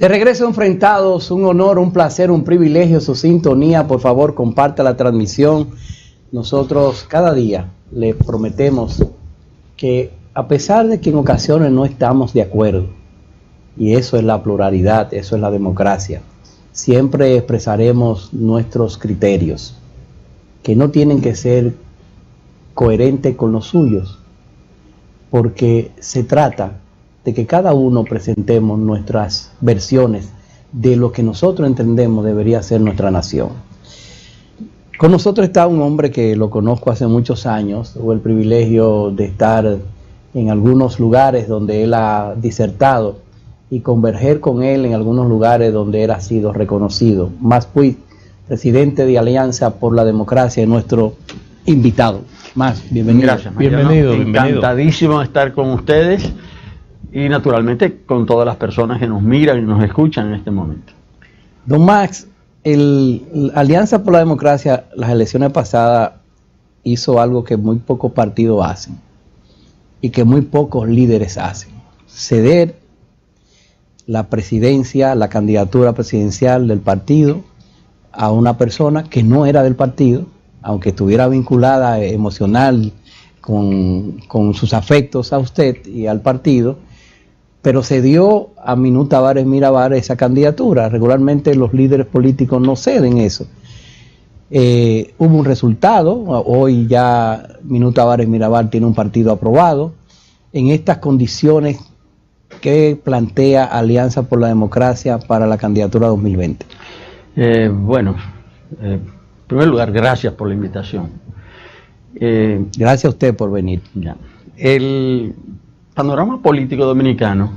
De regreso enfrentados, un honor, un placer, un privilegio, su sintonía. Por favor, comparta la transmisión. Nosotros cada día le prometemos que a pesar de que en ocasiones no estamos de acuerdo, y eso es la pluralidad, eso es la democracia, siempre expresaremos nuestros criterios, que no tienen que ser coherentes con los suyos, porque se trata de que cada uno presentemos nuestras versiones de lo que nosotros entendemos debería ser nuestra nación. Con nosotros está un hombre que lo conozco hace muchos años, tuve el privilegio de estar en algunos lugares donde él ha disertado y converger con él en algunos lugares donde él ha sido reconocido. Mas Puig, presidente de Alianza por la Democracia, es nuestro invitado. Mas, bienvenido. Gracias, bienvenido. Encantadísimo de estar con ustedes y naturalmente con todas las personas que nos miran y nos escuchan en este momento. Don Max, Alianza por la Democracia, las elecciones pasadas, hizo algo que muy pocos partidos hacen y que muy pocos líderes hacen: ceder la presidencia, la candidatura presidencial del partido a una persona que no era del partido, aunque estuviera vinculada emocional con sus afectos a usted y al partido, pero se dio a Minú Tavares Mirabal esa candidatura. Regularmente los líderes políticos no ceden eso. Hubo un resultado, hoy ya Minú Tavares Mirabal tiene un partido aprobado. En estas condiciones, ¿qué plantea Alianza por la Democracia para la candidatura 2020? En primer lugar, gracias por la invitación. Gracias a usted por venir. Ya. El panorama político dominicano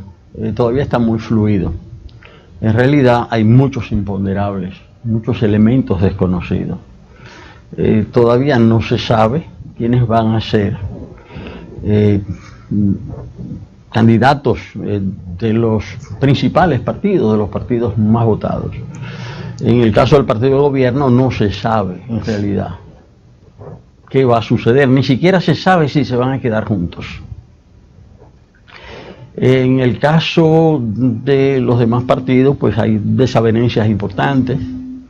todavía está muy fluido. En realidad hay muchos imponderables, muchos elementos desconocidos. Todavía no se sabe quiénes van a ser candidatos de los principales partidos, de los partidos más votados. En el caso del partido de gobierno no se sabe en realidad qué va a suceder, ni siquiera se sabe si se van a quedar juntos. En el caso de los demás partidos, pues hay desavenencias importantes,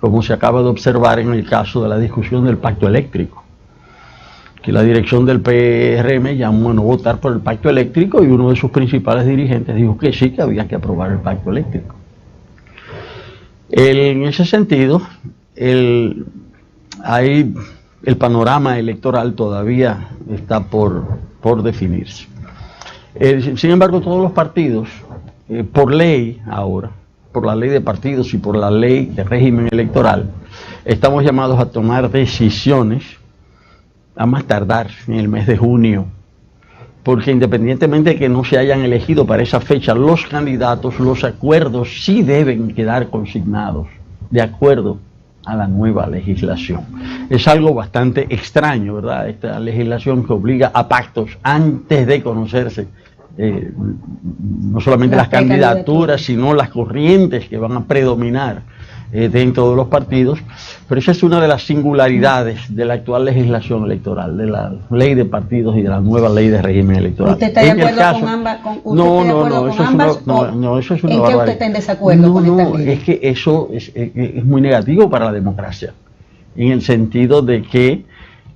como se acaba de observar en el caso de la discusión del pacto eléctrico, que la dirección del PRM llamó a no votar por el pacto eléctrico y uno de sus principales dirigentes dijo que sí, que había que aprobar el pacto eléctrico. En ese sentido, el panorama electoral todavía está por definirse. Sin embargo, todos los partidos, por ley ahora, por la ley de partidos y por la ley de régimen electoral, estamos llamados a tomar decisiones a más tardar en el mes de junio, porque independientemente de que no se hayan elegido para esa fecha los candidatos, los acuerdos sí deben quedar consignados de acuerdo a la nueva legislación. Es algo bastante extraño, ¿verdad? Esta legislación que obliga a pactos antes de conocerse no solamente las candidaturas, sino las corrientes que van a predominar dentro de los partidos. Pero esa es una de las singularidades de la actual legislación electoral, de la ley de partidos y de la nueva ley de régimen electoral. ¿Usted está de acuerdo con ambas? No, eso es una barbaridad. ¿En qué usted está en desacuerdo con esta ley? Es que eso es muy negativo para la democracia, en el sentido de que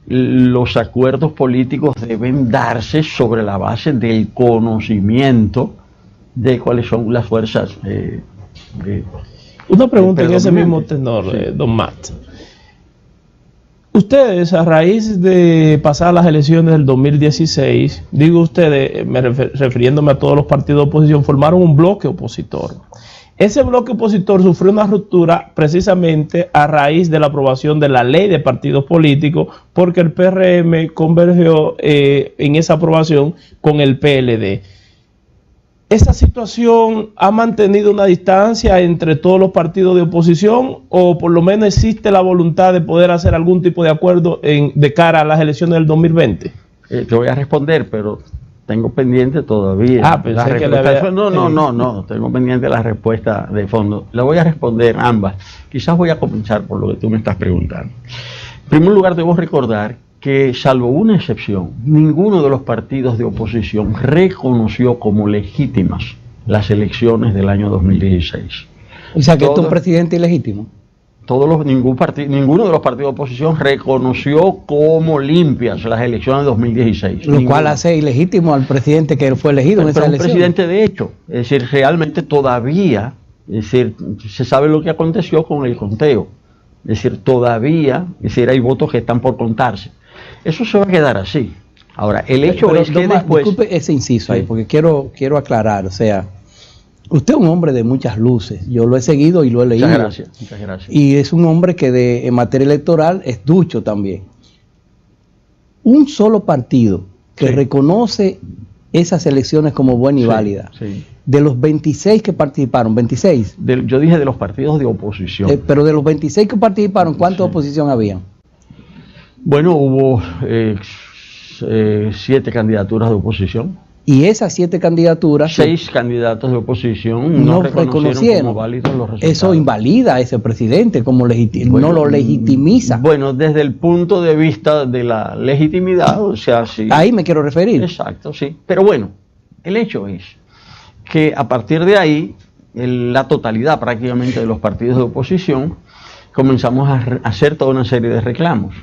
los acuerdos políticos deben darse sobre la base del conocimiento de cuáles son las fuerzas. Una pregunta en ese mismo tenor, sí. Don Matt. Ustedes, a raíz de pasar las elecciones del 2016, digo ustedes, refiriéndome a todos los partidos de oposición, formaron un bloque opositor. Ese bloque opositor sufrió una ruptura precisamente a raíz de la aprobación de la ley de partidos políticos, porque el PRM convergió en esa aprobación con el PLD. ¿Esa situación ha mantenido una distancia entre todos los partidos de oposición o por lo menos existe la voluntad de poder hacer algún tipo de acuerdo de cara a las elecciones del 2020? Te voy a responder, pero tengo pendiente todavía. Pensé que le había... No, tengo pendiente la respuesta de fondo. Le voy a responder ambas. Quizás voy a comenzar por lo que tú me estás preguntando. En primer lugar, debo recordar que, salvo una excepción, ninguno de los partidos de oposición reconoció como legítimas las elecciones del año 2016. O sea que esto es un presidente ilegítimo. Ninguno de los partidos de oposición reconoció como limpias las elecciones de 2016. Lo cual hace ilegítimo al presidente que fue elegido en esa elección. Pero un presidente de hecho, es decir, realmente todavía, es decir, se sabe lo que aconteció con el conteo. Es decir, todavía, es decir, hay votos que están por contarse. Eso se va a quedar así. Ahora, el hecho es que después... Disculpe ese inciso ahí, porque quiero aclarar, o sea, usted es un hombre de muchas luces, yo lo he seguido y lo he leído. Muchas gracias. Y es un hombre que en materia electoral es ducho también. Un solo partido que reconoce esas elecciones como buenas y válidas, de los 26 que participaron, 26. Yo dije de los partidos de oposición. Pero de los 26 que participaron, ¿cuánta oposición había? Bueno, hubo 7 candidaturas de oposición. Y esas 7 candidaturas... 6 candidatos de oposición no reconocieron como válidos los resultados. Eso invalida a ese presidente, como no lo legitimiza. Bueno, desde el punto de vista de la legitimidad, o sea, sí. Ahí me quiero referir. Exacto, sí. Pero bueno, el hecho es que a partir de ahí, la totalidad prácticamente de los partidos de oposición, comenzamos a hacer toda una serie de reclamos.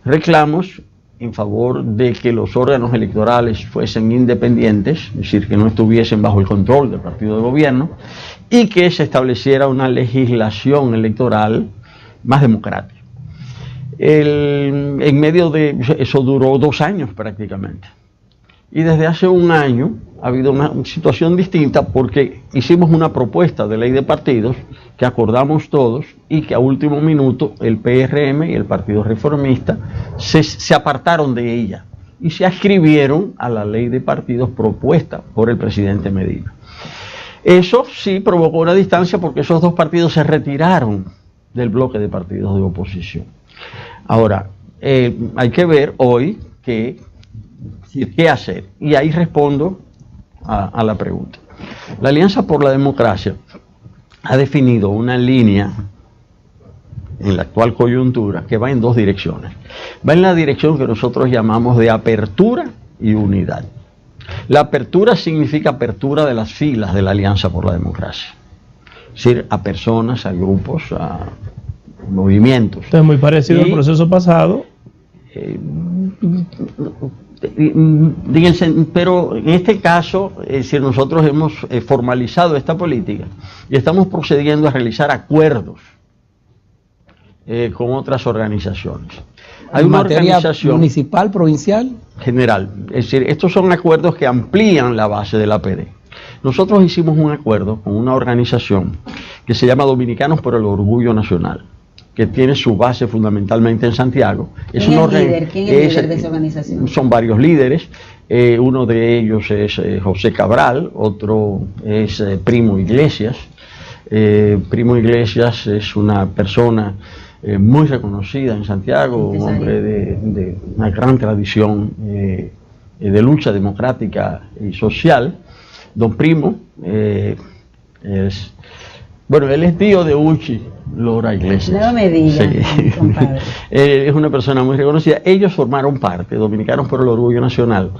Reclamos en favor de que los órganos electorales fuesen independientes, es decir, que no estuviesen bajo el control del partido de gobierno, y que se estableciera una legislación electoral más democrática. En medio de eso duró 2 años prácticamente. Y desde hace 1 año ha habido una situación distinta porque hicimos una propuesta de ley de partidos que acordamos todos y que a último minuto el PRM y el Partido Reformista se apartaron de ella y se adscribieron a la ley de partidos propuesta por el presidente Medina. Eso sí provocó una distancia porque esos 2 partidos se retiraron del bloque de partidos de oposición. Ahora, hay que ver hoy qué hacer. Y ahí respondo a la pregunta. La Alianza por la Democracia ha definido una línea en la actual coyuntura que va en 2 direcciones. Va en la dirección que nosotros llamamos de apertura y unidad. La apertura significa apertura de las filas de la Alianza por la Democracia. Es decir, a personas, a grupos, a movimientos. Esto es muy parecido al proceso pasado. Pero en este caso, si nosotros hemos formalizado esta política y estamos procediendo a realizar acuerdos con otras organizaciones. Hay una organización municipal, provincial, general. Es decir, estos son acuerdos que amplían la base del APD. Nosotros hicimos un acuerdo con una organización que se llama Dominicanos por el Orgullo Nacional, que tiene su base fundamentalmente en Santiago. ¿Quién es el líder de esa organización? Son varios líderes. Uno de ellos es José Cabral, otro es Primo Iglesias. Primo Iglesias es una persona muy reconocida en Santiago, un hombre de una gran tradición de lucha democrática y social. Don Primo él es tío de Uchi Lora Iglesias. No me digas, sí. compadre. Es una persona muy reconocida. Ellos formaron parte, Dominicanos por el Orgullo Nacional,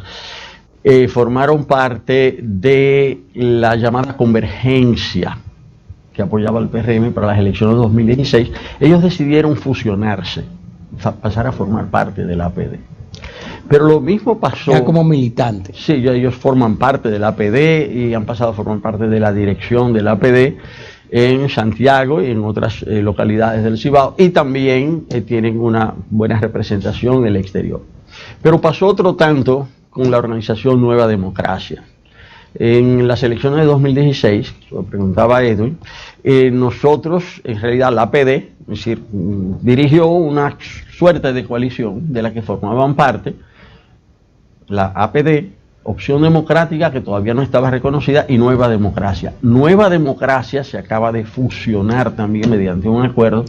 formaron parte de la llamada convergencia que apoyaba al PRM para las elecciones de 2016. Ellos decidieron fusionarse, pasar a formar parte del APD. Pero lo mismo pasó... Ya como militantes. Sí, ellos forman parte del APD y han pasado a formar parte de la dirección del APD en Santiago y en otras localidades del Cibao, y también tienen una buena representación en el exterior. Pero pasó otro tanto con la organización Nueva Democracia. En las elecciones de 2016, lo preguntaba Edwin, nosotros, en realidad la APD, es decir, dirigió una suerte de coalición de la que formaban parte la APD, Opción Democrática, que todavía no estaba reconocida, y Nueva Democracia. Nueva Democracia se acaba de fusionar también mediante un acuerdo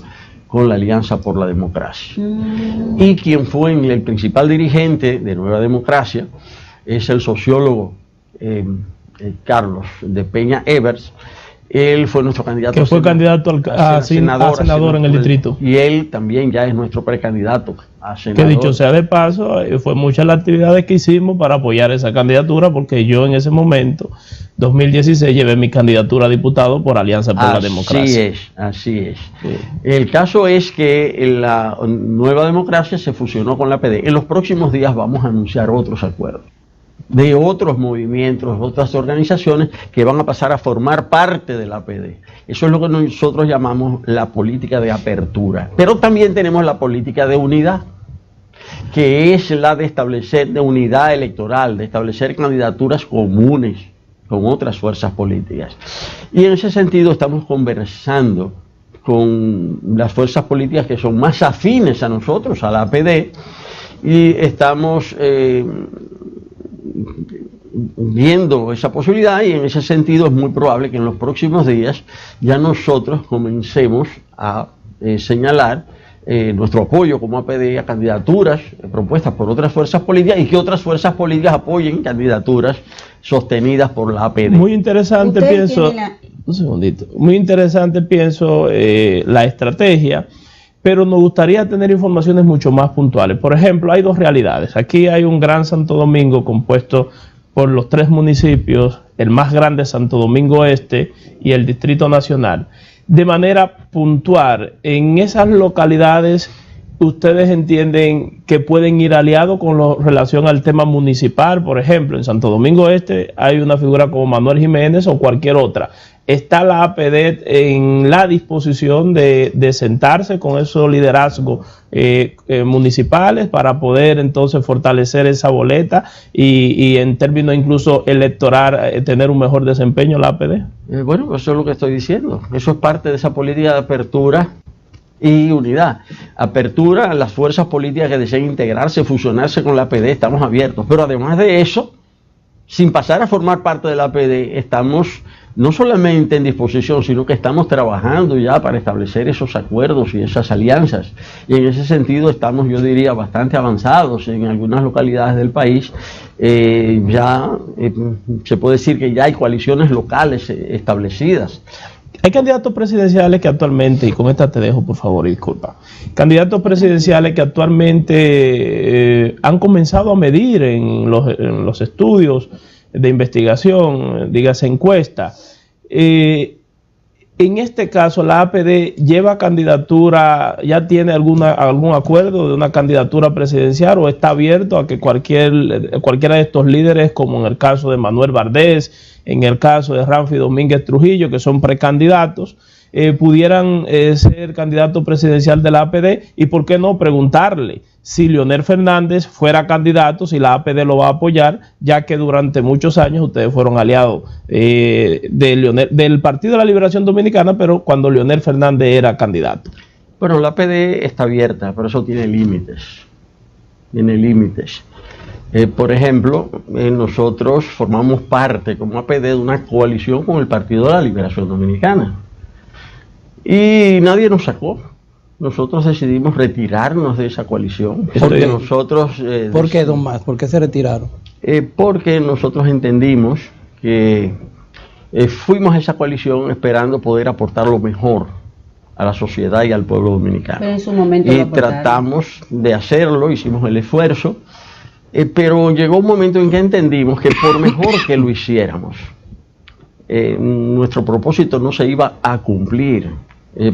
con la Alianza por la Democracia. Y quien fue el principal dirigente de Nueva Democracia es el sociólogo Carlos de Peña Evers, Él fue nuestro candidato. Que fue candidato a senador en el distrito. Y él también ya es nuestro precandidato a senador. Que dicho sea de paso, fue muchas las actividades que hicimos para apoyar esa candidatura, porque yo en ese momento, 2016, llevé mi candidatura a diputado por Alianza por la Democracia. Así es. Sí. El caso es que la Nueva Democracia se fusionó con la APD. En los próximos días vamos a anunciar otros acuerdos de otros movimientos, otras organizaciones que van a pasar a formar parte de la APD. Eso es lo que nosotros llamamos la política de apertura. Pero también tenemos la política de unidad, que es la de establecer de unidad electoral, de establecer candidaturas comunes con otras fuerzas políticas. Y en ese sentido estamos conversando con las fuerzas políticas que son más afines a nosotros, a la APD, y estamos viendo esa posibilidad, y en ese sentido es muy probable que en los próximos días ya nosotros comencemos a señalar nuestro apoyo como APD a candidaturas propuestas por otras fuerzas políticas, y que otras fuerzas políticas apoyen candidaturas sostenidas por la APD. Muy interesante, pienso, un segundito, muy interesante, pienso, la estrategia, pero nos gustaría tener informaciones mucho más puntuales. Por ejemplo, hay dos realidades. Aquí hay un Gran Santo Domingo compuesto por los 3 municipios, el más grande Santo Domingo Este y el Distrito Nacional. De manera puntual, en esas localidades, ¿ustedes entienden que pueden ir aliados con relación al tema municipal? Por ejemplo, en Santo Domingo Este hay una figura como Manuel Jiménez o cualquier otra. ¿Está la APD en la disposición de sentarse con esos liderazgos municipales para poder entonces fortalecer esa boleta y en términos incluso electoral tener un mejor desempeño la APD? Bueno, eso es lo que estoy diciendo. Eso es parte de esa política de apertura y unidad. Apertura a las fuerzas políticas que deseen integrarse, fusionarse con la APD, estamos abiertos. Pero además de eso, sin pasar a formar parte de la APD, estamos no solamente en disposición, sino que estamos trabajando ya para establecer esos acuerdos y esas alianzas. Y en ese sentido estamos, yo diría, bastante avanzados en algunas localidades del país. Se puede decir que ya hay coaliciones locales establecidas. Hay candidatos presidenciales que actualmente, y con esta te dejo por favor, disculpa, candidatos presidenciales que actualmente han comenzado a medir en los estudios de investigación, dígase encuesta. En este caso, la APD lleva candidatura, ya tiene algún acuerdo de una candidatura presidencial, o está abierto a que cualquiera de estos líderes, como en el caso de Manuel Vardés, en el caso de Ramfi Domínguez Trujillo, que son precandidatos, pudieran ser candidato presidencial de la APD, y por qué no preguntarle si Leonel Fernández fuera candidato, si la APD lo va a apoyar, ya que durante muchos años ustedes fueron aliados del Partido de la Liberación Dominicana, pero cuando Leonel Fernández era candidato. Bueno, la APD está abierta, pero eso tiene límites. Tiene límites. Por ejemplo, nosotros formamos parte como APD de una coalición con el Partido de la Liberación Dominicana. Y nadie nos sacó. Nosotros decidimos retirarnos de esa coalición. Porque nosotros... ¿Por qué, don Mas? ¿Por qué se retiraron? Porque nosotros entendimos que fuimos a esa coalición esperando poder aportar lo mejor a la sociedad y al pueblo dominicano. Pero en su momento y tratamos de hacerlo, hicimos el esfuerzo, pero llegó un momento en que entendimos que por mejor que lo hiciéramos, nuestro propósito no se iba a cumplir.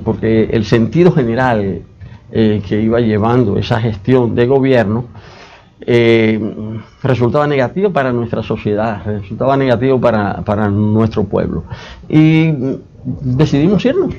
Porque el sentido general que iba llevando esa gestión de gobierno resultaba negativo para nuestra sociedad, resultaba negativo para nuestro pueblo. Y decidimos irnos,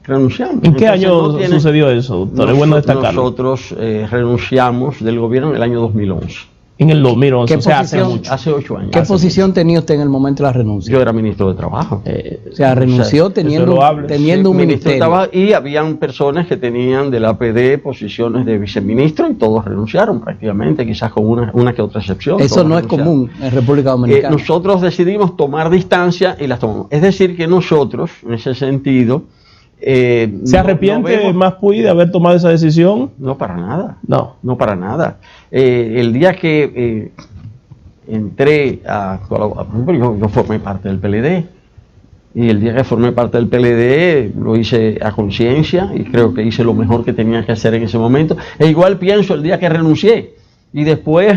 renunciamos. ¿En qué año sucedió eso, doctor? Es bueno destacarlo. Nosotros renunciamos del gobierno en el año 2011. En el 2011, o sea, hace 8 años. ¿Qué posición tenía usted en el momento de la renuncia? Yo era ministro de Trabajo. O sea, renunció teniendo un ministerio. Y habían personas que tenían de la APD posiciones de viceministro y todos renunciaron prácticamente, quizás con una que otra excepción. Eso no es común en República Dominicana. Nosotros decidimos tomar distancia y las tomamos. Es decir, que nosotros, en ese sentido... ¿Se arrepiente más Puy de haber tomado esa decisión? No, para nada. No para nada. El día que entré a colaborar, yo formé parte del PLD Y el día que formé parte del PLD lo hice a conciencia y creo que hice lo mejor que tenía que hacer en ese momento. E igual pienso el día que renuncié. Y después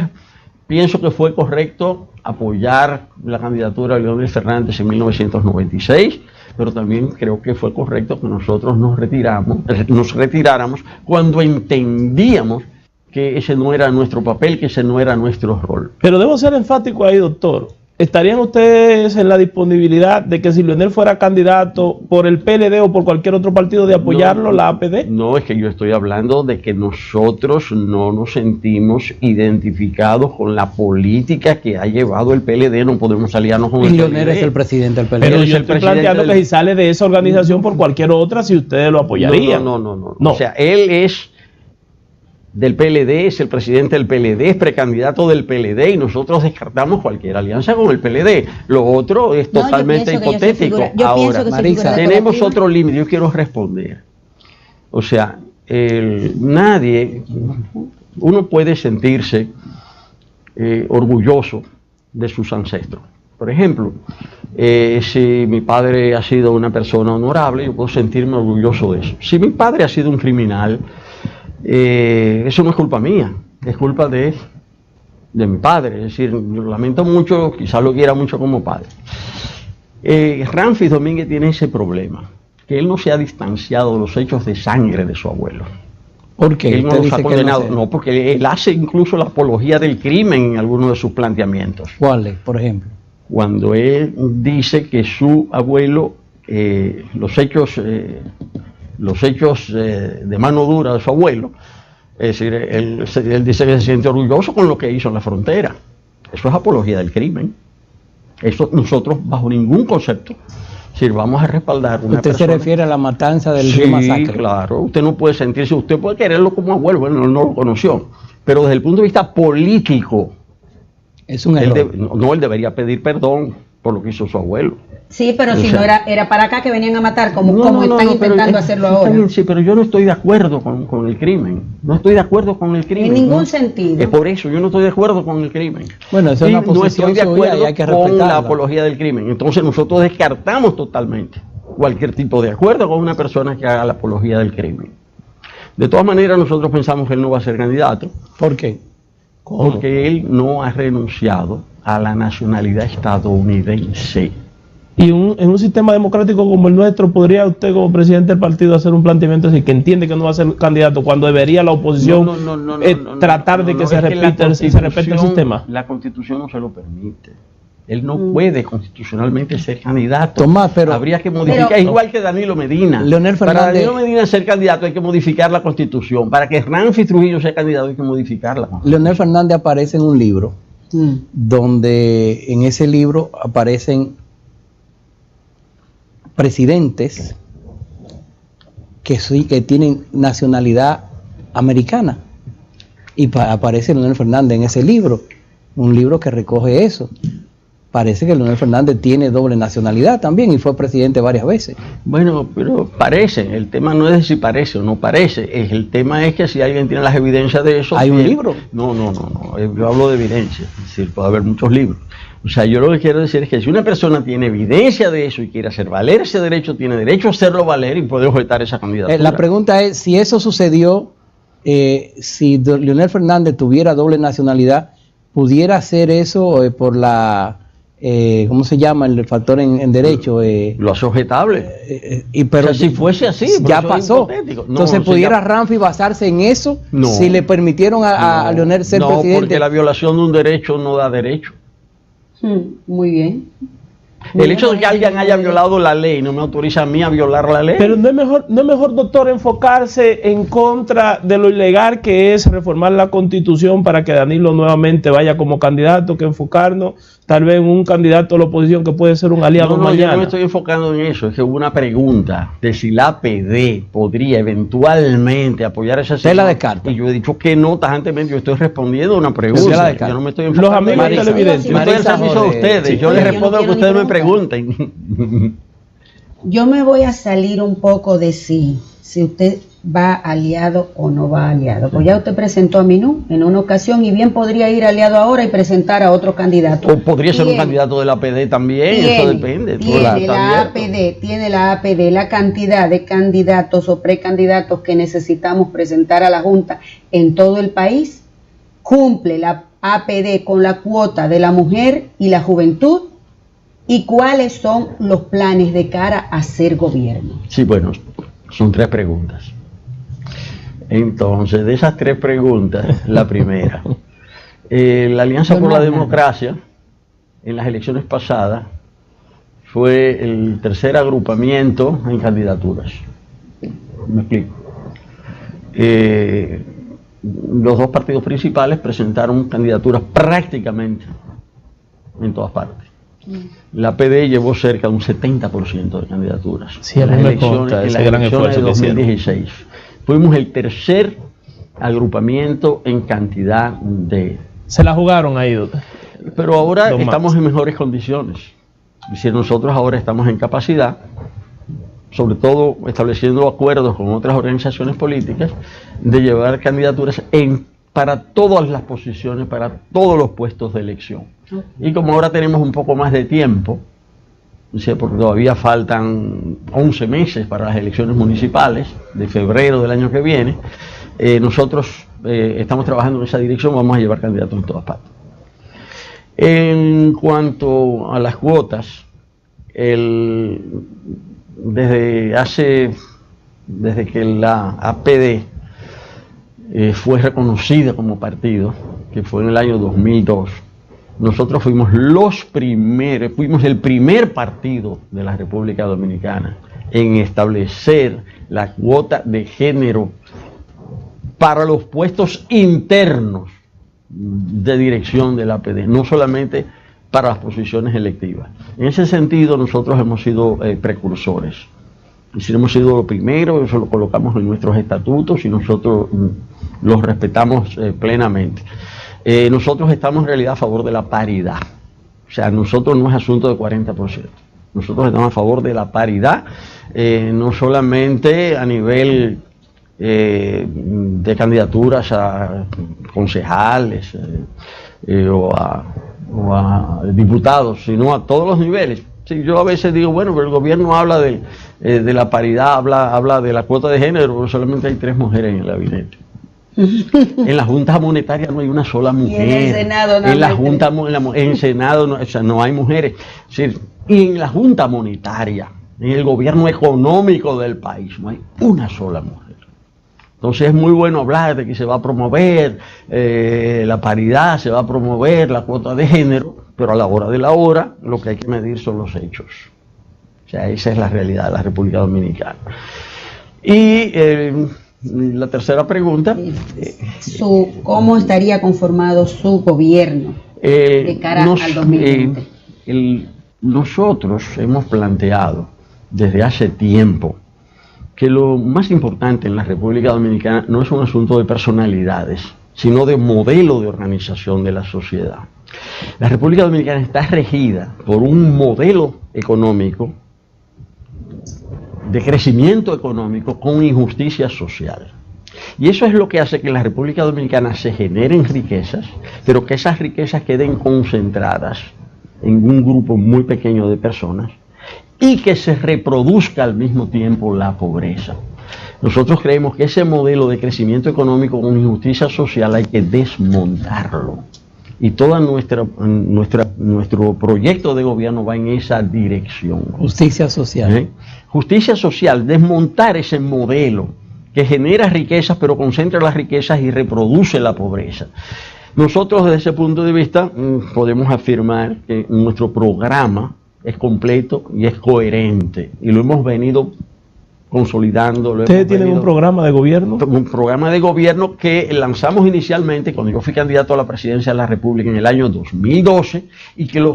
pienso que fue correcto apoyar la candidatura de Leonel Fernández en 1996, pero también creo que fue correcto que nosotros nos retiráramos cuando entendíamos que ese no era nuestro papel, que ese no era nuestro rol. Pero debo ser enfático ahí, doctor. ¿Estarían ustedes en la disponibilidad de que si Leonel fuera candidato por el PLD o por cualquier otro partido de apoyarlo, la APD? No, es que yo estoy hablando de que nosotros no nos sentimos identificados con la política que ha llevado el PLD, no podemos aliarnos con el PLD. Leonel es el presidente del PLD. Pero yo estoy planteando que si sale de esa organización por cualquier otra, si ustedes lo apoyarían. No. O sea, él es del PLD, es el presidente del PLD, es precandidato del PLD y nosotros descartamos cualquier alianza con el PLD. Lo otro es totalmente hipotético. Ahora, Marisa, tenemos otro límite, yo quiero responder. O sea, uno puede sentirse orgulloso de sus ancestros. Por ejemplo, si mi padre ha sido una persona honorable, yo puedo sentirme orgulloso de eso. Si mi padre ha sido un criminal, eso no es culpa mía, es culpa de mi padre. Es decir, yo lamento mucho, quizás lo quiera mucho como padre. Ramfis Domínguez tiene ese problema, que él no se ha distanciado de los hechos de sangre de su abuelo. ¿Por qué? Él no los ha condenado, no, porque él hace incluso la apología del crimen en algunos de sus planteamientos. ¿Cuáles, por ejemplo? Cuando él dice que su abuelo, los hechos de mano dura de su abuelo, es decir, él dice que se siente orgulloso con lo que hizo en la frontera. Eso es apología del crimen. Eso nosotros bajo ningún concepto vamos a respaldar una persona. ¿Usted se refiere a la matanza del río Masacre? Sí, claro. Usted no puede sentirse, usted puede quererlo como abuelo, bueno, no lo conoció, pero desde el punto de vista político, es un error. Él debería pedir perdón por lo que hizo su abuelo. Sí, pero si no era para acá que venían a matar, como están intentando hacerlo ahora. Sí, pero yo no estoy de acuerdo con el crimen. No estoy de acuerdo con el crimen. En ningún sentido. Es por eso, yo no estoy de acuerdo con el crimen. Bueno, eso es una posición no estoy de acuerdo y hay que con la apología del crimen. Entonces nosotros descartamos totalmente cualquier tipo de acuerdo con una persona que haga la apología del crimen. De todas maneras, nosotros pensamos que él no va a ser candidato. ¿Por qué? ¿Cómo? Porque él no ha renunciado a la nacionalidad estadounidense. Y en un sistema democrático como el nuestro, ¿podría usted como presidente del partido hacer un planteamiento así, que entiende que no va a ser candidato, cuando debería la oposición tratar de que se repita el sistema? La Constitución no se lo permite. Él no puede constitucionalmente ser candidato. Tomás, pero habría que modificar, igual que Danilo Medina. Leonel Fernández, para Danilo Medina ser candidato hay que modificar la Constitución. Para que Ramfis Trujillo sea candidato hay que modificarla. Leonel Fernández aparece en un libro, donde en ese libro aparecen presidentes que tienen nacionalidad americana, y aparece Leonel Fernández en ese libro, un libro que recoge eso. Parece que Leonel Fernández tiene doble nacionalidad también y fue presidente varias veces. Bueno, pero parece, el tema no es si parece o no parece, el tema es que si alguien tiene las evidencias de eso... ¿Hay un libro? No, yo hablo de evidencia, es decir, puede haber muchos libros. O sea, yo lo que quiero decir es que si una persona tiene evidencia de eso y quiere hacer valer ese derecho, tiene derecho a hacerlo valer y puede objetar esa candidatura. La pregunta es, si eso sucedió, si Leonel Fernández tuviera doble nacionalidad, ¿pudiera hacer eso por la... ¿cómo se llama el factor en derecho? Lo hace objetable. Pero o sea, si fuese así, ya pasó. Entonces, ¿pudiera Ramfis basarse en eso? No, si le permitieron a Leonel ser presidente. No, porque la violación de un derecho no da derecho. Muy bien. El hecho de que alguien haya violado la ley no me autoriza a mí a violar la ley. Pero no es mejor, doctor, enfocarse en contra de lo ilegal que es reformar la Constitución para que Danilo nuevamente vaya como candidato, que enfocarnos tal vez en un candidato de la oposición que puede ser un aliado mañana. Yo no me estoy enfocando en eso, es que hubo una pregunta de si la APD podría eventualmente apoyar esa sistema. ¿Usted la descarta? Y yo he dicho que no, tajantemente, yo estoy respondiendo a una pregunta. Yo no me estoy enfocando. Los amigos televidentes. Yo estoy al servicio de ustedes, sí, yo les respondo a lo que ustedes me pregunten. Yo me voy a salir un poco de sí. Si usted va aliado o no va aliado. Pues ya usted presentó a Minú en una ocasión y bien podría ir aliado ahora y presentar a otro candidato. O podría ser un candidato de la APD también, eso depende. Tiene la APD la cantidad de candidatos o precandidatos que necesitamos presentar a la Junta en todo el país. Cumple la APD con la cuota de la mujer y la juventud. ¿Y cuáles son los planes de cara a ser gobierno? Sí, bueno, son 3 preguntas. Entonces, de esas 3 preguntas, la primera, la Alianza por la Democracia, en las elecciones pasadas, fue el tercer agrupamiento en candidaturas. ¿Me explico? Los 2 partidos principales presentaron candidaturas prácticamente en todas partes. La PD llevó cerca de un 70% de candidaturas. Sí, en las elecciones de 2016. Fuimos el tercer agrupamiento en cantidad de... Se la jugaron ahí. Pero ahora estamos en mejores condiciones. Es decir, nosotros ahora estamos en capacidad, sobre todo estableciendo acuerdos con otras organizaciones políticas, de llevar candidaturas para todas las posiciones, para todos los puestos de elección. Y como ahora tenemos un poco más de tiempo, porque todavía faltan 11 meses para las elecciones municipales de febrero del año que viene, nosotros estamos trabajando en esa dirección, vamos a llevar candidatos en todas partes. En cuanto a las cuotas, desde que la APD fue reconocida como partido, que fue en el año 2002, nosotros fuimos el primer partido de la República Dominicana en establecer la cuota de género para los puestos internos de dirección de la APD, no solamente para las posiciones electivas. En ese sentido, nosotros hemos sido precursores. Es decir, hemos sido lo primero, eso lo colocamos en nuestros estatutos y nosotros los respetamos plenamente. Nosotros estamos en realidad a favor de la paridad. O sea, nosotros no es asunto de 40%. Nosotros estamos a favor de la paridad, no solamente a nivel de candidaturas a concejales o a diputados, sino a todos los niveles. Sí, yo a veces digo, bueno, pero el gobierno habla de la paridad, habla de la cuota de género, pero solamente hay 3 mujeres en el gabinete. En la Junta Monetaria no hay una sola mujer. Y en el Senado no en el Senado no, o sea, no hay mujeres. Es decir, y en la Junta Monetaria, en el gobierno económico del país, no hay una sola mujer. Entonces es muy bueno hablar de que se va a promover la paridad, se va a promover la cuota de género, pero a la hora de la hora lo que hay que medir son los hechos. O sea, esa es la realidad de la República Dominicana. Y la tercera pregunta. ¿Cómo estaría conformado su gobierno de cara al 2020? Nosotros hemos planteado desde hace tiempo que lo más importante en la República Dominicana no es un asunto de personalidades, sino de modelo de organización de la sociedad. La República Dominicana está regida por un modelo económico de crecimiento económico con injusticia social. Y eso es lo que hace que en la República Dominicana se generen riquezas, pero que esas riquezas queden concentradas en un grupo muy pequeño de personas y que se reproduzca al mismo tiempo la pobreza. Nosotros creemos que ese modelo de crecimiento económico con injusticia social hay que desmontarlo. Y todo nuestro proyecto de gobierno va en esa dirección. Justicia social. Justicia social, desmontar ese modelo que genera riquezas, pero concentra las riquezas y reproduce la pobreza. Nosotros desde ese punto de vista podemos afirmar que nuestro programa es completo y es coherente. Y lo hemos venido consolidando. ¿Ustedes tienen un programa de gobierno? Un programa de gobierno que lanzamos inicialmente cuando yo fui candidato a la presidencia de la República en el año 2012 y que lo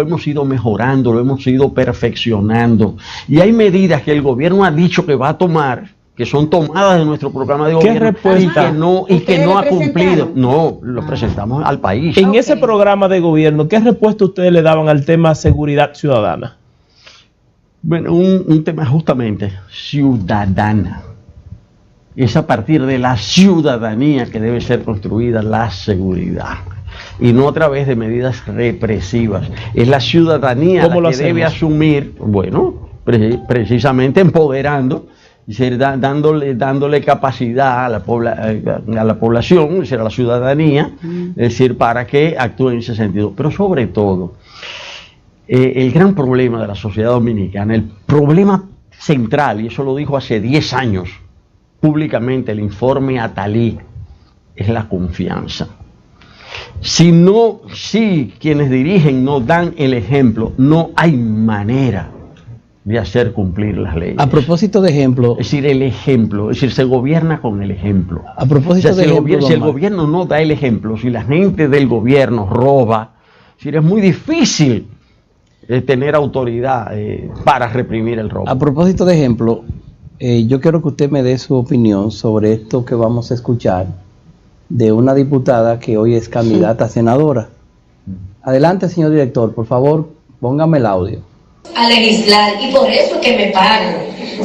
hemos ido mejorando, lo hemos ido perfeccionando. Y hay medidas que el gobierno ha dicho que va a tomar, que son tomadas de nuestro programa de gobierno y que no ha cumplido. No, lo presentamos al país. En ese programa de gobierno, ¿qué respuesta ustedes le daban al tema seguridad ciudadana? Bueno, un tema justamente ciudadana. Es a partir de la ciudadanía que debe ser construida la seguridad. Y no a través de medidas represivas. Es la ciudadanía la que debe asumir, bueno, precisamente empoderando, es decir, dándole capacidad a la población, es decir, a la ciudadanía, es decir, para que actúe en ese sentido. Pero sobre todo, el gran problema de la sociedad dominicana, el problema central, y eso lo dijo hace 10 años públicamente el informe Atalí, es la confianza. Si quienes dirigen no dan el ejemplo, no hay manera de hacer cumplir las leyes. A propósito de ejemplo. Es decir, el ejemplo, es decir, se gobierna con el ejemplo. A propósito de ejemplo, si el gobierno no da el ejemplo, si la gente del gobierno roba, es decir, es muy difícil tener autoridad para reprimir el robo. A propósito de ejemplo, yo quiero que usted me dé su opinión sobre esto que vamos a escuchar de una diputada que hoy es candidata a senadora. Adelante, señor director, por favor, póngame el audio. A legislar, y por eso es que me pagan.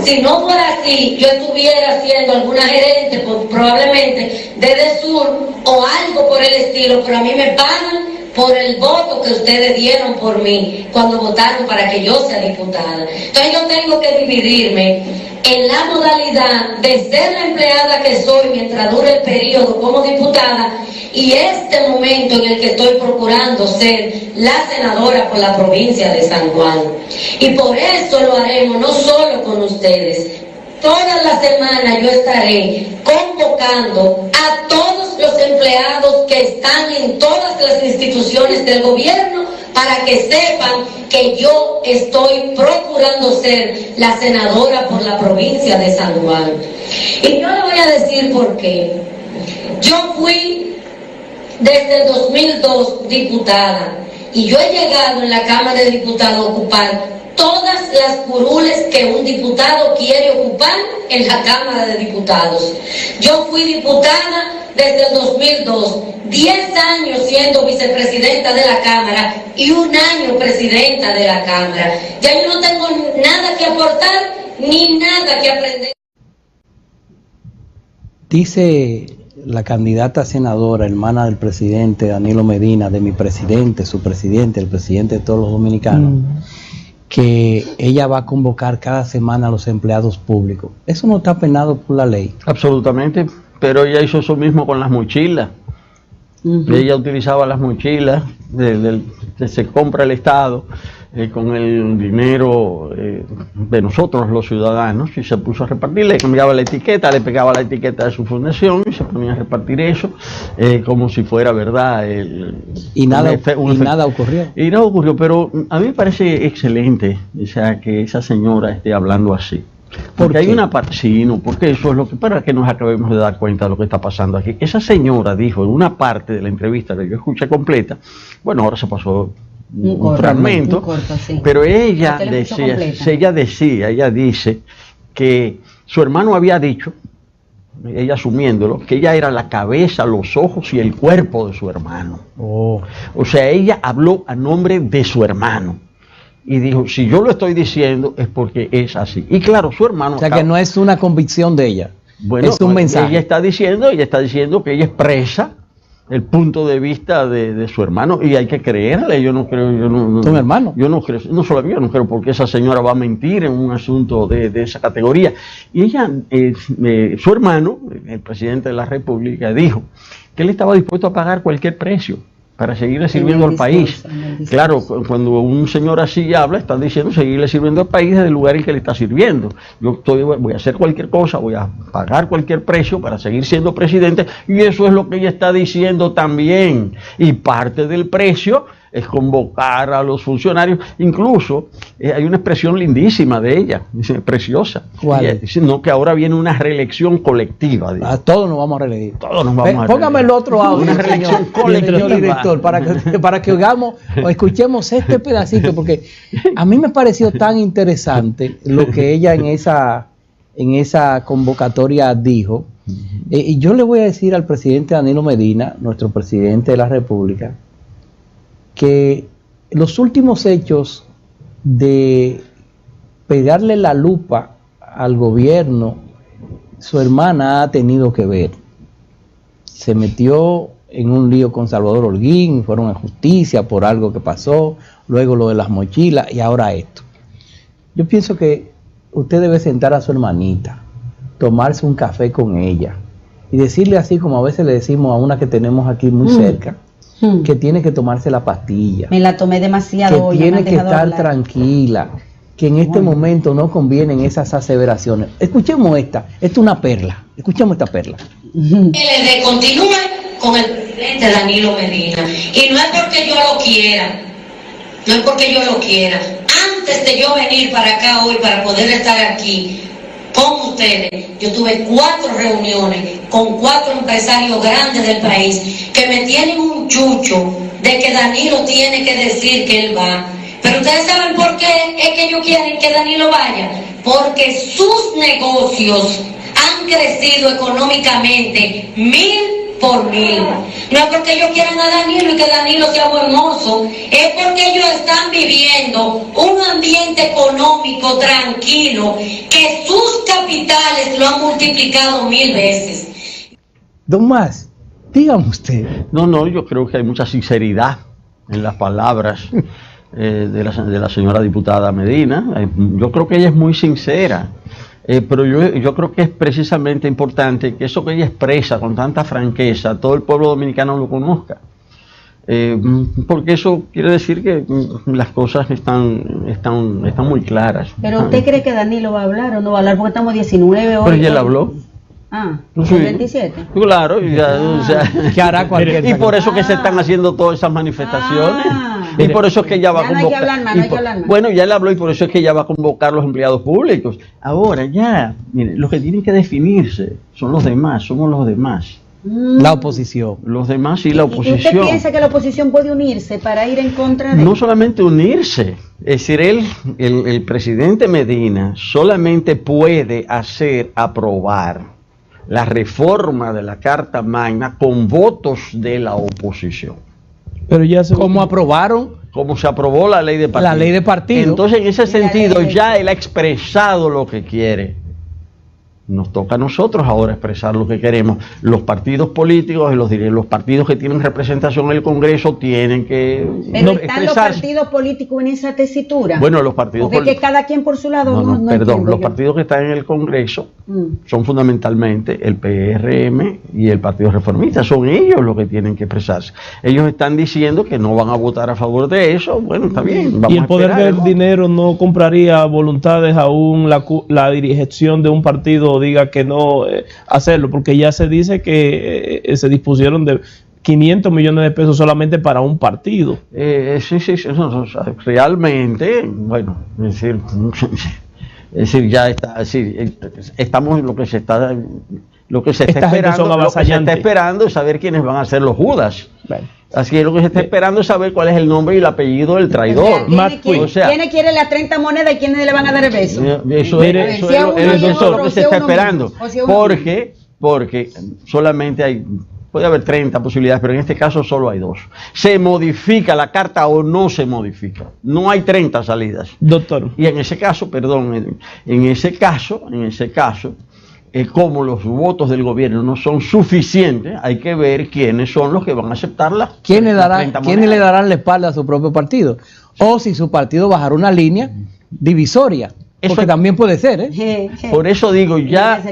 Si no fuera así, yo estuviera siendo alguna gerente, probablemente desde Sur o algo por el estilo, pero a mí me pagan por el voto que ustedes dieron por mí cuando votaron para que yo sea diputada. Entonces yo tengo que dividirme en la modalidad de ser la empleada que soy mientras dure el periodo como diputada y este momento en el que estoy procurando ser la senadora por la provincia de San Juan. Y por eso lo haremos no solo con ustedes. Todas las semanas yo estaré convocando a todos los empleados que están en todas las instituciones del gobierno para que sepan que yo estoy procurando ser la senadora por la provincia de San Juan. Y yo le voy a decir por qué. Yo fui desde el 2002 diputada y yo he llegado en la Cámara de Diputados a ocupar todas las curules que un diputado quiere ocupar en la Cámara de Diputados. Yo fui diputada desde el 2002, 10 años siendo vicepresidenta de la Cámara y 1 año presidenta de la Cámara. Ya yo no tengo nada que aportar ni nada que aprender. Dice la candidata senadora, hermana del presidente Danilo Medina, de mi presidente, su presidente, el presidente de todos los dominicanos, que ella va a convocar cada semana a los empleados públicos. ¿Eso no está penado por la ley? Absolutamente, pero ella hizo eso mismo con las mochilas. Ella utilizaba las mochilas que se compra el Estado con el dinero de nosotros los ciudadanos, y se puso a repartir, le cambiaba la etiqueta, le pegaba la etiqueta de su fundación y se ponía a repartir eso como si fuera verdad. Y nada ocurrió. Y nada ocurrió, pero a mí me parece excelente, o sea, que esa señora esté hablando así. Porque hay una parte, sí, no, porque eso es lo que, para que nos acabemos de dar cuenta de lo que está pasando aquí. Esa señora dijo en una parte de la entrevista que yo escuché completa, bueno, ahora se pasó un fragmento, corto, sí. Pero ella dice que su hermano había dicho, ella asumiéndolo, que ella era la cabeza, los ojos y el cuerpo de su hermano. O sea, ella habló a nombre de su hermano. Y dijo, si yo lo estoy diciendo es porque es así. Y claro, su hermano... O sea, que no es una convicción de ella, bueno, es un mensaje. Ella está diciendo que ella expresa el punto de vista de su hermano, y hay que creerle. Yo no creo... ¿Tu hermano? Yo no creo, no solo yo no creo, porque esa señora va a mentir en un asunto de esa categoría. Y ella, su hermano, el presidente de la República, dijo que él estaba dispuesto a pagar cualquier precio para seguirle sirviendo al país. Claro, cuando un señor así habla, está diciendo seguirle sirviendo al país desde el lugar en que le está sirviendo. Voy a hacer cualquier cosa, voy a pagar cualquier precio para seguir siendo presidente, y eso es lo que ella está diciendo también. Y parte del precio es convocar a los funcionarios. Incluso hay una expresión lindísima de ella, dice, preciosa. ¿Cuál? Dice, no, que ahora viene una reelección colectiva. Dice. A todos nos vamos a reelegir. Todos nos vamos a reelegir. Póngame el otro audio, una reelección colectiva, señor director, para que oigamos o escuchemos este pedacito, porque a mí me pareció tan interesante lo que ella en esa convocatoria dijo. Y yo le voy a decir al presidente Danilo Medina, nuestro presidente de la República, que los últimos hechos de pegarle la lupa al gobierno su hermana ha tenido que ver. Se metió en un lío con Salvador Holguín, fueron a justicia por algo que pasó, luego lo de las mochilas y ahora esto. Yo pienso que usted debe sentar a su hermanita, tomarse un café con ella y decirle así como a veces le decimos a una que tenemos aquí muy cerca, que tiene que tomarse la pastilla. Me la tomé demasiado. Que tiene que estar tranquila, que en este momento no convienen esas aseveraciones. Escuchemos esta es una perla, escuchemos esta perla. LD continúa con el presidente Danilo Medina, y no es porque yo lo quiera, no es porque yo lo quiera. Antes de yo venir para acá hoy, para poder estar aquí con ustedes, yo tuve 4 reuniones con 4 empresarios grandes del país que me tienen un chucho de que Danilo tiene que decir que él va. Pero ustedes saben por qué es que ellos quieren que Danilo vaya, porque sus negocios han crecido económicamente 1000 por 1000. No es porque ellos quieran a Danilo y que Danilo sea buen mozo, es porque ellos están viviendo un ambiente económico tranquilo que sus capitales lo han multiplicado 1000 veces. Don Mas, dígame usted. No, yo creo que hay mucha sinceridad en las palabras de la señora diputada Medina. Yo creo que ella es muy sincera. Pero yo creo que es precisamente importante que eso que ella expresa con tanta franqueza, todo el pueblo dominicano lo conozca. Porque eso quiere decir que las cosas están muy claras. ¿Pero usted cree que Danilo va a hablar o no va a hablar? Porque estamos 19 hoy. Pero ella le habló. Sí. ¿El 27? Claro, o sea, ¿qué hará cualquier y por eso que se están haciendo todas esas manifestaciones. Y por eso es que ella va a convocar. No hay que hablar más, no hay que hablar más. Bueno, ya él habló y por eso es que ella va a convocar a los empleados públicos. Ahora ya, miren, los que tienen que definirse son los demás, somos los demás. La oposición. Los demás y la oposición. ¿Y usted piensa que la oposición puede unirse para ir en contra de No solamente unirse, es decir, el presidente Medina solamente puede aprobar la reforma de la Carta Magna con votos de la oposición. Pero ya se... ¿Cómo aprobaron? Como se aprobó la ley de partido. La ley de partido. Entonces, en ese sentido, ya él ha expresado lo que quiere. Nos toca a nosotros ahora expresar lo que queremos. Los partidos políticos y los partidos que tienen representación en el Congreso tienen que Pero están los partidos políticos en esa tesitura. Bueno, los partidos porque que cada quien por su lado. No, perdón, los partidos que están en el Congreso son fundamentalmente el PRM y el Partido Reformista. Son ellos los que tienen que expresarse. Ellos están diciendo que no van a votar a favor de eso. Bueno, está bien. Vamos y el poder del dinero no compraría voluntades aún la dirección de un partido diga que no hacerlo, porque ya se dice que se dispusieron de 500 millones de pesos solamente para un partido. Sí, realmente, bueno, es decir, ya está, estamos en lo que se está esperando es saber quiénes van a ser los Judas. Bueno. Así es, lo que se está esperando es saber cuál es el nombre y el apellido del traidor. ¿Quiénes quieren las 30 monedas y quiénes le van a dar el beso? Eso es lo que se está esperando. Porque solamente puede haber 30 posibilidades, pero en este caso solo hay 2. ¿Se modifica la carta o no se modifica? No hay 30 salidas. Doctor. Y en ese caso, como los votos del gobierno no son suficientes, hay que ver quiénes son los que van a aceptarla. ¿Quiénes le darán la espalda a su propio partido? O si su partido bajará una línea divisoria. Porque también puede ser, Por eso digo, ya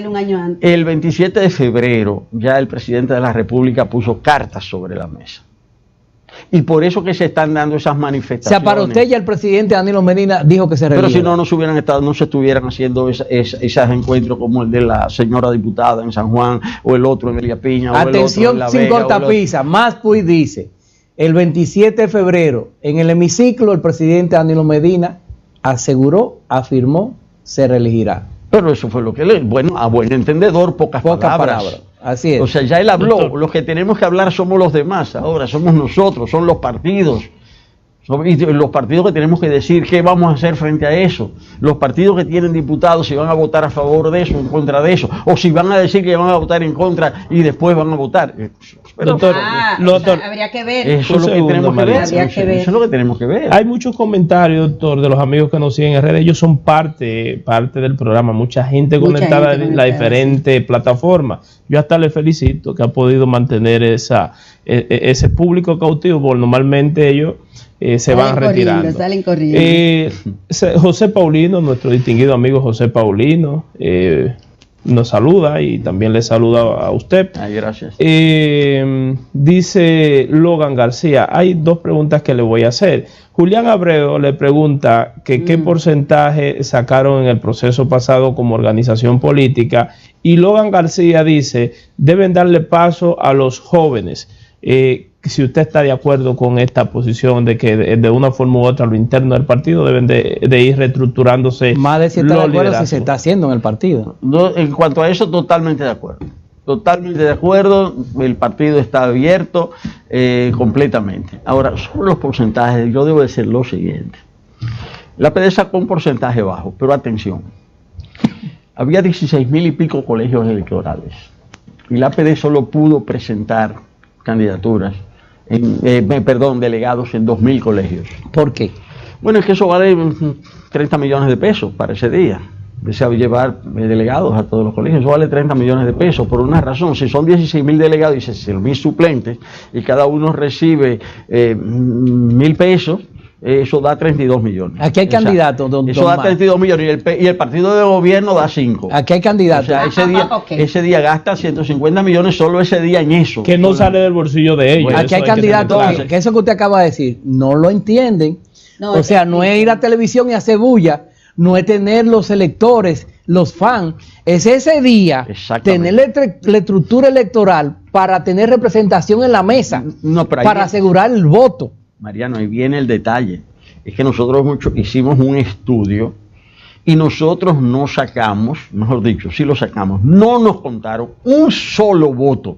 el 27 de febrero, ya el presidente de la República puso cartas sobre la mesa. Y por eso que se están dando esas manifestaciones. O sea, para usted ya el presidente Danilo Medina dijo que se relieva. Pero si no se estuvieran haciendo esos encuentros como el de la señora diputada en San Juan, o el otro en Elia Piña, atención, o el otro en La sin Vega, cortapisa, Mas Puig dice, el 27 de febrero, en el hemiciclo, el presidente Danilo Medina afirmó, se reelegirá. Pero eso fue lo que a buen entendedor, pocas palabras. Así es. O sea, ya él habló. Los que tenemos que hablar somos los demás. Ahora somos nosotros, son los partidos. Y los partidos que tenemos que decir qué vamos a hacer frente a eso. Los partidos que tienen diputados, si van a votar a favor de eso, en contra de eso, o si van a decir que van a votar en contra y después van a votar. Pero, Doctor, habría que ver. Eso es lo que tenemos que ver. Habría que ver. Eso es lo que tenemos que ver. Hay muchos comentarios, doctor, de los amigos que nos siguen en redes. Ellos son parte del programa. Mucha gente conectada en las diferentes plataformas. Yo hasta le felicito que ha podido mantener ese público cautivo, porque normalmente ellos se van retirando. Salen corriendo. José Paulino, nuestro distinguido amigo José Paulino, nos saluda y también le saluda a usted. Ay, gracias. Dice Logan García, hay dos preguntas que le voy a hacer. Julián Abreu le pregunta que qué porcentaje sacaron en el proceso pasado como organización política, y Logan García dice, deben darle paso a los jóvenes. Si usted está de acuerdo con esta posición de que de una forma u otra lo interno del partido deben de ir reestructurándose. Más de si está de acuerdo si se está haciendo en el partido. No, en cuanto a eso, totalmente de acuerdo. Totalmente de acuerdo, el partido está abierto completamente. Ahora, sobre los porcentajes, yo debo decir lo siguiente. La PD sacó un porcentaje bajo, pero atención, había 16,000 y pico colegios electorales y la PD solo pudo presentar candidaturas, delegados en 2,000 colegios. ¿Por qué? Bueno, es que eso vale 30 millones de pesos para ese día. Desea llevar delegados a todos los colegios, eso vale 30 millones de pesos, por una razón. Si son 16,000 delegados y 16,000 suplentes y cada uno recibe 1,000 pesos, eso da 32 millones. Aquí hay candidatos, don Eso da 32 millones y el partido de gobierno da 5. Aquí hay candidatos. O sea, ese día gasta 150 millones solo ese día en eso. Que no sale del bolsillo de ellos. Bueno, aquí hay candidatos que eso que usted acaba de decir, no lo entienden. No, o sea, no es ir a televisión y hacer bulla, no es tener los electores, los fans, es ese día tener la estructura electoral para tener representación en la mesa, para asegurar el voto. Mariano, ahí viene el detalle. Es que nosotros hicimos un estudio y nosotros no sacamos, mejor dicho, sí lo sacamos, no nos contaron un solo voto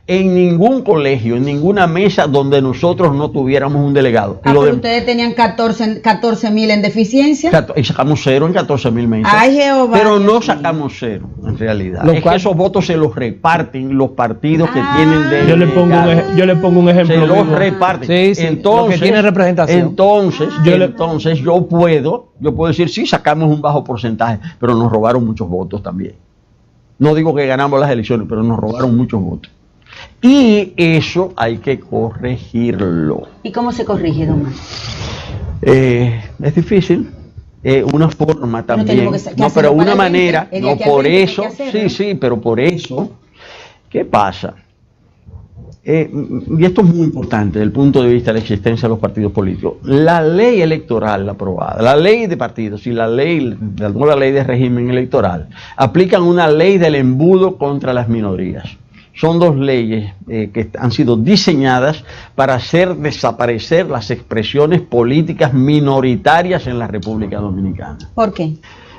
en ningún colegio, en ninguna mesa donde nosotros no tuviéramos un delegado. Pero ustedes tenían 14,000 en deficiencia. Y sacamos 0 en 14,000 mesas. Ay, Jehová, pero no sacamos 0, en realidad. Es que esos votos se los reparten los partidos que tienen de... Yo le pongo un ejemplo. Se los reparten. Sí, entonces, que tiene representación. Entonces yo puedo decir, sí, sacamos un bajo porcentaje, pero nos robaron muchos votos también. No digo que ganamos las elecciones, pero nos robaron muchos votos. Y eso hay que corregirlo. ¿Y cómo se corrige, don Mario? Es difícil. Una forma también. Pero una manera. No por eso. Sí, pero por eso. ¿Qué pasa? Y esto es muy importante desde el punto de vista de la existencia de los partidos políticos. La ley electoral aprobada, la ley de partidos y la nueva ley de régimen electoral aplican una ley del embudo contra las minorías. Son dos leyes que han sido diseñadas para hacer desaparecer las expresiones políticas minoritarias en la República Dominicana. ¿Por qué?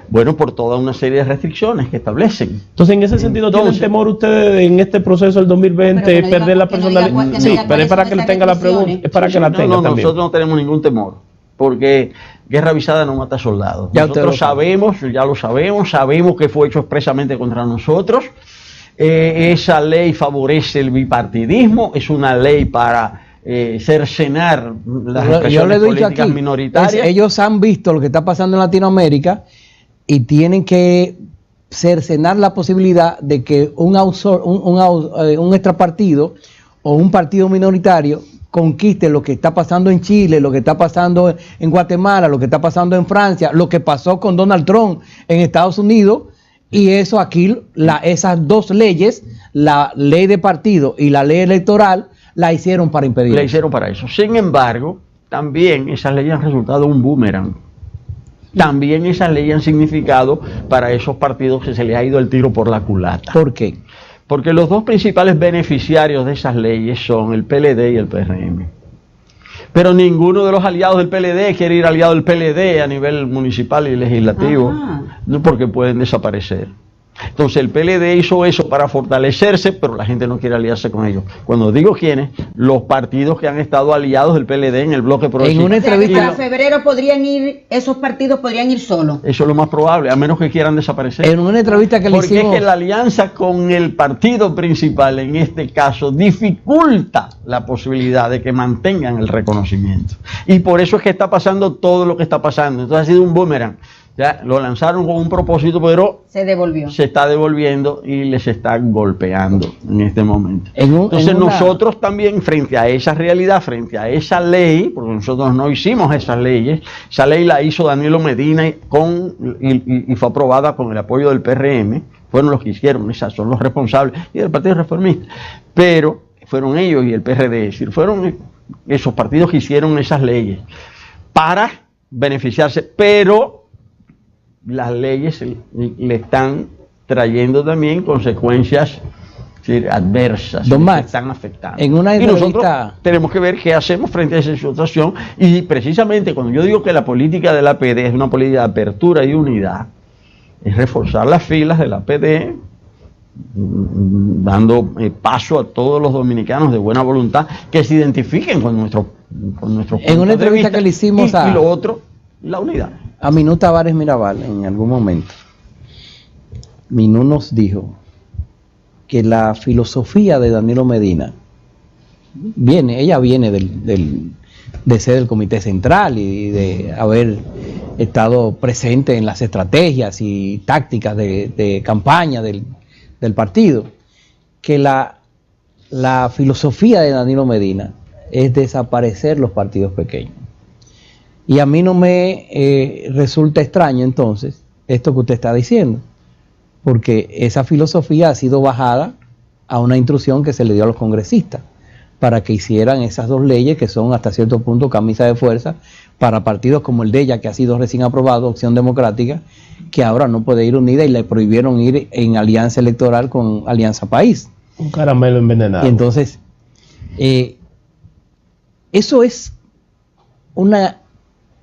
Bueno, por toda una serie de restricciones que establecen. Entonces, en ese sentido, ¿tienen temor ustedes en este proceso del 2020 perder la personalidad? Sí, pero es para que le tenga la pregunta, es para que la tenga también. Nosotros no tenemos ningún temor, porque guerra avisada no mata soldados. Nosotros sabemos que fue hecho expresamente contra nosotros. Esa ley favorece el bipartidismo, es una ley para cercenar las expresiones políticas minoritarias. Ellos han visto lo que está pasando en Latinoamérica y tienen que cercenar la posibilidad de que un extrapartido o un partido minoritario conquiste lo que está pasando en Chile, lo que está pasando en Guatemala, lo que está pasando en Francia, lo que pasó con Donald Trump en Estados Unidos. Y eso aquí, esas dos leyes, la ley de partido y la ley electoral, la hicieron para impedir. La hicieron para eso. Sin embargo, también esas leyes han resultado un boomerang. También esas leyes han significado para esos partidos que se les ha ido el tiro por la culata. ¿Por qué? Porque los dos principales beneficiarios de esas leyes son el PLD y el PRM. Pero ninguno de los aliados del PLD quiere ir aliado del PLD a nivel municipal y legislativo, no, porque pueden desaparecer. Entonces el PLD hizo eso para fortalecerse, pero la gente no quiere aliarse con ellos. Cuando digo quiénes, los partidos que han estado aliados del PLD en el bloque progresista. En una entrevista para febrero podrían ir, esos partidos podrían ir solos. Eso es lo más probable, a menos que quieran desaparecer. En una entrevista que le Porque hicimos, es que la alianza con el partido principal en este caso dificulta la posibilidad de que mantengan el reconocimiento. Y por eso es que está pasando todo lo que está pasando. Entonces ha sido un boomerang. Ya lo lanzaron con un propósito, pero Se devolvió. se está devolviendo y les está golpeando en este momento. Entonces en una- nosotros también, frente a esa realidad, frente a esa ley, porque nosotros no hicimos esas leyes, esa ley la hizo Danilo Medina y fue aprobada con el apoyo del PRM, fueron los que hicieron, esas son los responsables, y del Partido Reformista, pero fueron ellos y el PRD, es decir, fueron esos partidos que hicieron esas leyes para beneficiarse, pero las leyes le están trayendo también consecuencias adversas, Don que Max, están afectando. en una Y nosotros entrevista- tenemos que ver qué hacemos frente a esa situación, y precisamente cuando yo digo que la política de la APD es una política de apertura y unidad, es reforzar las filas de la APD, dando paso a todos los dominicanos de buena voluntad que se identifiquen con nuestro En una entrevista que le hicimos y lo otro, la unidad. a Minú Tavares Mirabal, en algún momento, Minú nos dijo que la filosofía de Danilo Medina ella viene de ser del Comité Central y de haber estado presente en las estrategias y tácticas de campaña del partido, que la filosofía de Danilo Medina es desaparecer los partidos pequeños. Y a mí no me resulta extraño entonces esto que usted está diciendo, porque esa filosofía ha sido bajada a una instrucción que se le dio a los congresistas para que hicieran esas dos leyes que son hasta cierto punto camisa de fuerza para partidos como el de ella, que ha sido recién aprobado, Opción Democrática, que ahora no puede ir unida y le prohibieron ir en alianza electoral con Alianza País. Un caramelo envenenado. Y entonces, eso es una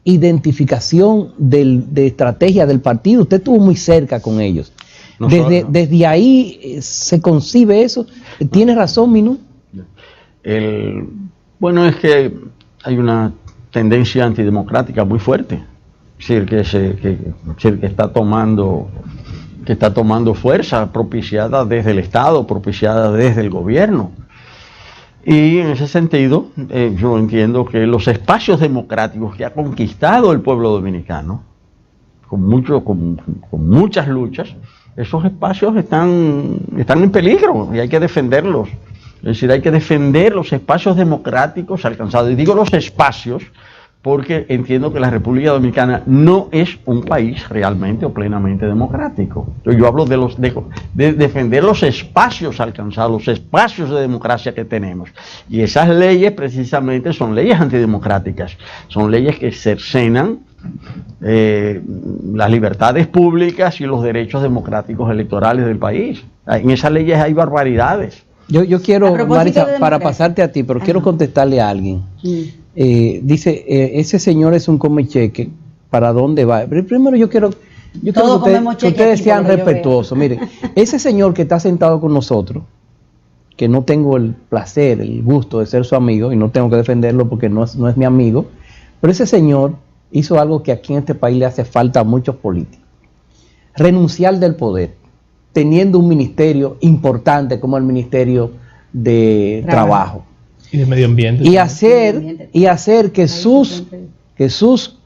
identificación de estrategia del partido. Usted estuvo muy cerca con ellos. Desde ahí se concibe eso. ¿Tiene razón, Minú? Bueno, es que hay una tendencia antidemocrática muy fuerte, es decir, que está tomando fuerza, propiciada desde el Estado, propiciada desde el gobierno. Y en ese sentido, yo entiendo que los espacios democráticos que ha conquistado el pueblo dominicano, con muchas luchas, esos espacios están en peligro y hay que defenderlos. Es decir, hay que defender los espacios democráticos alcanzados. Y digo los espacios porque entiendo que la República Dominicana no es un país realmente o plenamente democrático. Yo hablo de defender los espacios alcanzados, los espacios de democracia que tenemos. Y esas leyes precisamente son leyes antidemocráticas, son leyes que cercenan las libertades públicas y los derechos democráticos electorales del país. En esas leyes hay barbaridades. Yo quiero, Marisa, para pasarte a ti, pero quiero contestarle a alguien. Dice, ese señor es un comecheque, ¿para dónde va? Pero primero yo quiero que ustedes sean respetuosos. Miren, ese señor que está sentado con nosotros, que no tengo el placer, el gusto de ser su amigo, y no tengo que defenderlo porque no es mi amigo, pero ese señor hizo algo que aquí en este país le hace falta a muchos políticos: renunciar del poder, teniendo un ministerio importante como el Ministerio de Trabajo. Y de Medio Ambiente. Y hacer que sus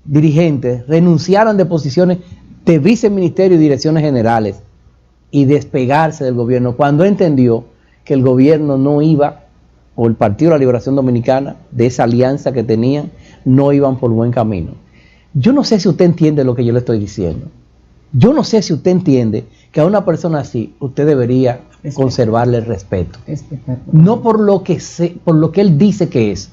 dirigentes renunciaran de posiciones de viceministerio y direcciones generales y despegarse del gobierno cuando entendió que el gobierno no iba, o el Partido de la Liberación Dominicana, de esa alianza que tenían, no iban por buen camino. Yo no sé si usted entiende lo que yo le estoy diciendo. Yo no sé si usted entiende que a una persona así usted debería conservarle el respeto. No por lo que él dice que es,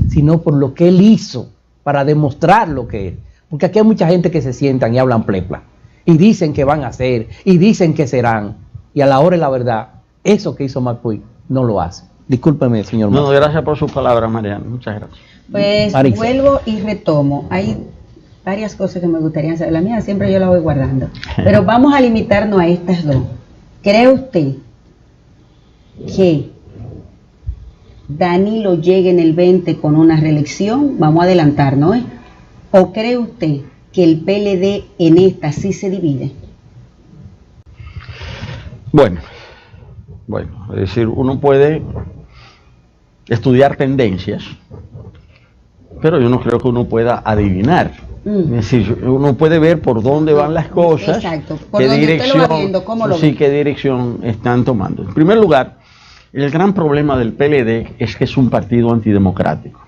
sino por lo que él hizo para demostrar lo que es. Porque aquí hay mucha gente que se sientan y hablan plepla y dicen que van a hacer y dicen que serán, y a la hora de la verdad, eso que hizo McPuy no lo hace. Discúlpeme, señor Max. Gracias por sus palabras, Mariana. Muchas gracias. Pues Marisa. vuelvo y retomo. Hay varias cosas que me gustaría saber. La mía siempre yo la voy guardando. Pero vamos a limitarnos a estas dos. ¿Cree usted que Danilo llegue en el 20 con una reelección? Vamos a adelantarnos, ¿eh? ¿O cree usted que el PLD en esta sí se divide? Bueno, es decir, uno puede estudiar tendencias, pero yo no creo que uno pueda adivinar. Es decir, uno puede ver por dónde van las cosas, exacto, por dónde usted lo va viendo, cómo lo ve. Qué dirección están tomando. En primer lugar, el gran problema del PLD es que es un partido antidemocrático.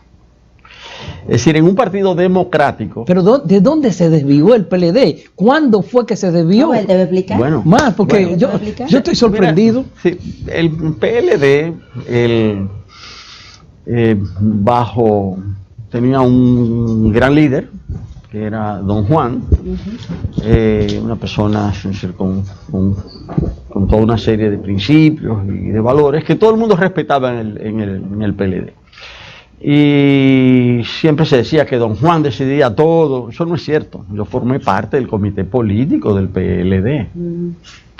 Es decir, en un partido democrático... Pero ¿de dónde se desvió el PLD? ¿Cuándo fue que se desvió? ¿Él debe explicar? Bueno, más, porque yo estoy sorprendido. Mira, sí, el PLD, tenía un gran líder, que era Don Juan, una persona con toda una serie de principios y de valores que todo el mundo respetaba en el PLD. Y siempre se decía que Don Juan decidía todo. Eso no es cierto. Yo formé parte del comité político del PLD.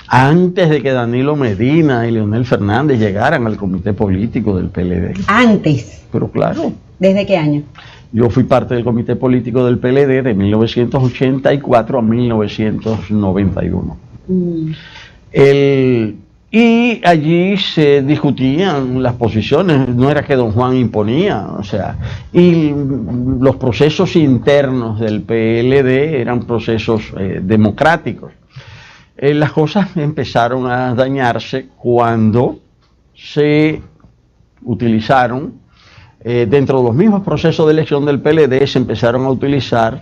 Antes de que Danilo Medina y Leonel Fernández llegaran al comité político del PLD. Antes. Pero claro. ¿Desde qué año? Yo fui parte del comité político del PLD de 1984 a 1991. Y allí se discutían las posiciones, no era que Don Juan imponía, o sea, y los procesos internos del PLD eran procesos democráticos. Las cosas empezaron a dañarse cuando se utilizaron, dentro de los mismos procesos de elección del PLD, se empezaron a utilizar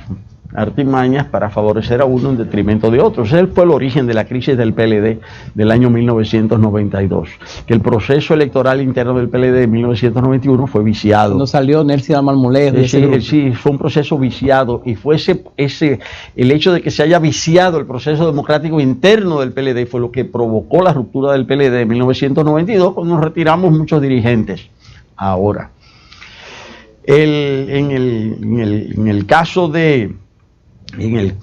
artimañas para favorecer a uno en detrimento de otros. Ese fue el origen de la crisis del PLD del año 1992, que el proceso electoral interno del PLD de 1991 fue viciado. Cuando salió Nelson Marmolejo. Sí, fue un proceso viciado, y fue el hecho de que se haya viciado el proceso democrático interno del PLD fue lo que provocó la ruptura del PLD de 1992, cuando nos retiramos muchos dirigentes. Ahora, en el caso de... En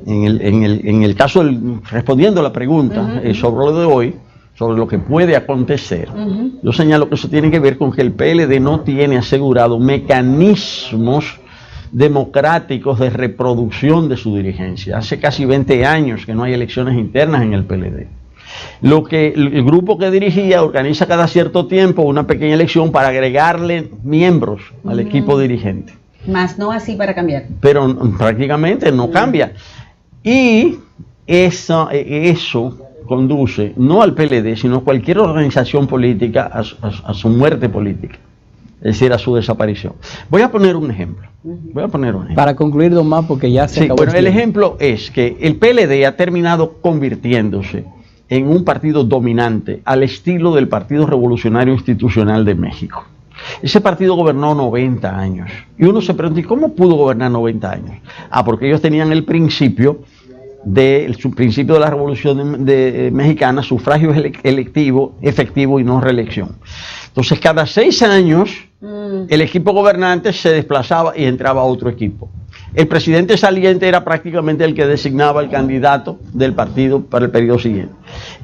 el caso, respondiendo a la pregunta sobre lo de hoy, sobre lo que puede acontecer, yo señalo que eso tiene que ver con que el PLD no tiene asegurado mecanismos democráticos de reproducción de su dirigencia. Hace casi 20 años que no hay elecciones internas en el PLD. El grupo que dirigía organiza cada cierto tiempo una pequeña elección para agregarle miembros al equipo dirigente. Más no así para cambiar. Pero prácticamente no cambia. Y eso conduce no al PLD, sino a cualquier organización política a su muerte política. Es decir, a su desaparición. Voy a poner un ejemplo. Para concluir, don Más, porque ya se acabó. Bueno, el ejemplo es que el PLD ha terminado convirtiéndose en un partido dominante al estilo del Partido Revolucionario Institucional de México. Ese partido gobernó 90 años. Y uno se pregunta, ¿y cómo pudo gobernar 90 años? Porque ellos tenían el principio de la Revolución Mexicana, sufragio electivo, efectivo y no reelección. Entonces, cada 6 años, el equipo gobernante se desplazaba y entraba otro equipo. El presidente saliente era prácticamente el que designaba el candidato del partido para el periodo siguiente.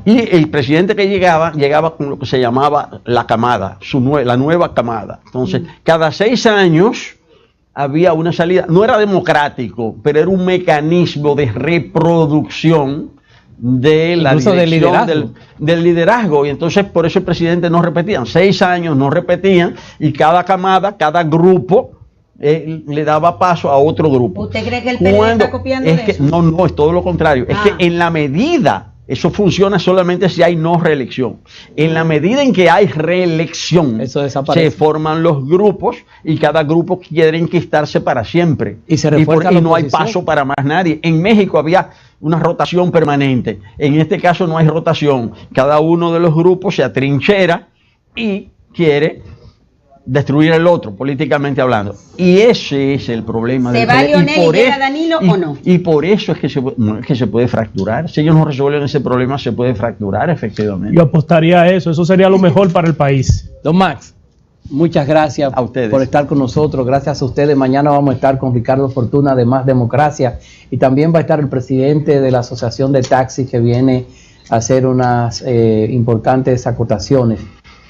Y el presidente que llegaba con lo que se llamaba la camada, la nueva camada. Entonces, cada 6 años había una salida. No era democrático, pero era un mecanismo de reproducción de la dirección del liderazgo. Y entonces, por eso el presidente no repetía. 6 años no repetían, y cada camada, cada grupo le daba paso a otro grupo. ¿Usted cree que el PLD está copiando eso? No, es todo lo contrario. Es que en la medida, eso funciona solamente si hay no reelección. En la medida en que hay reelección, eso desaparece. Se forman los grupos y cada grupo quiere enquistarse para siempre. Y se refuerza y no hay paso para más nadie. En México había una rotación permanente. En este caso no hay rotación. Cada uno de los grupos se atrinchera y quiere destruir el otro, políticamente hablando. Y ese es el problema. ¿Se va Leonel y llega Danilo o no? Y por eso es que se puede fracturar. Si ellos no resuelven ese problema, se puede fracturar efectivamente. Yo apostaría a eso. Eso sería lo mejor para el país. Don Max. Muchas gracias A ustedes. por estar con nosotros. Gracias a ustedes. Mañana vamos a estar con Ricardo Fortuna de Más Democracia y también va a estar el presidente de la Asociación de Taxis que viene a hacer unas importantes acotaciones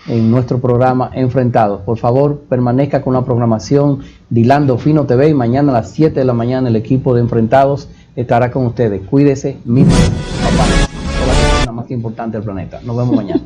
en nuestro programa Enfrentados. Por favor, permanezca con la programación de Hilando Fino TV y mañana a las 7 de la mañana el equipo de Enfrentados estará con ustedes. Cuídese, mismo, papá, la persona más importante del planeta. Nos vemos mañana.